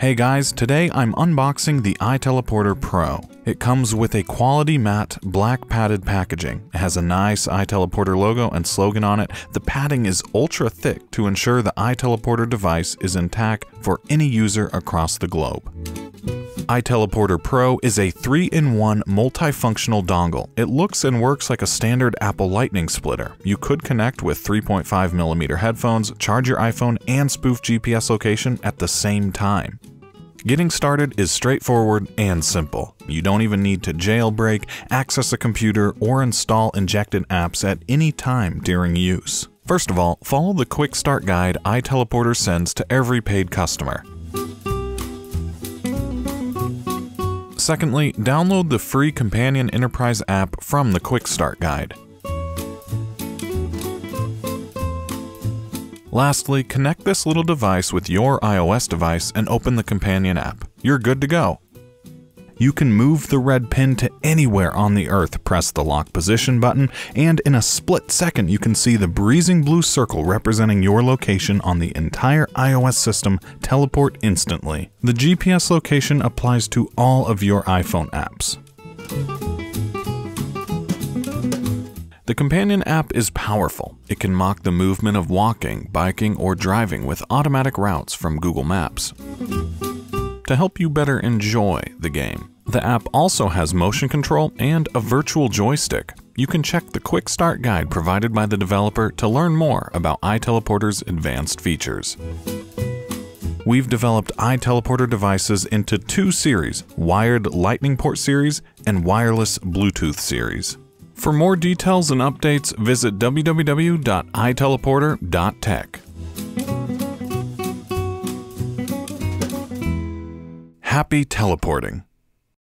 Hey guys, today I'm unboxing the iTeleporter Pro. It comes with a quality matte black padded packaging. It has a nice iTeleporter logo and slogan on it. The padding is ultra thick to ensure the iTeleporter device is intact for any user across the globe. iTeleporter Pro is a 3-in-1 multifunctional dongle. It looks and works like a standard Apple Lightning splitter. You could connect with 3.5mm headphones, charge your iPhone, and spoof GPS location at the same time. Getting started is straightforward and simple. You don't even need to jailbreak, access a computer, or install injected apps at any time during use. First of all, follow the quick start guide iTeleporter sends to every paid customer. Secondly, download the free Companion Enterprise app from the Quick Start Guide. Lastly, connect this little device with your iOS device and open the Companion app. You're good to go. You can move the red pin to anywhere on the earth, press the lock position button, and in a split second you can see the breezing blue circle representing your location on the entire iOS system teleport instantly. The GPS location applies to all of your iPhone apps. The Companion app is powerful. It can mock the movement of walking, biking, or driving with automatic routes from Google Maps to help you better enjoy the game. The app also has motion control and a virtual joystick. You can check the quick start guide provided by the developer to learn more about iTeleporter's advanced features. We've developed iTeleporter devices into two series, wired Lightning port series and wireless Bluetooth series. For more details and updates, visit www.iteleporter.tech. Happy teleporting!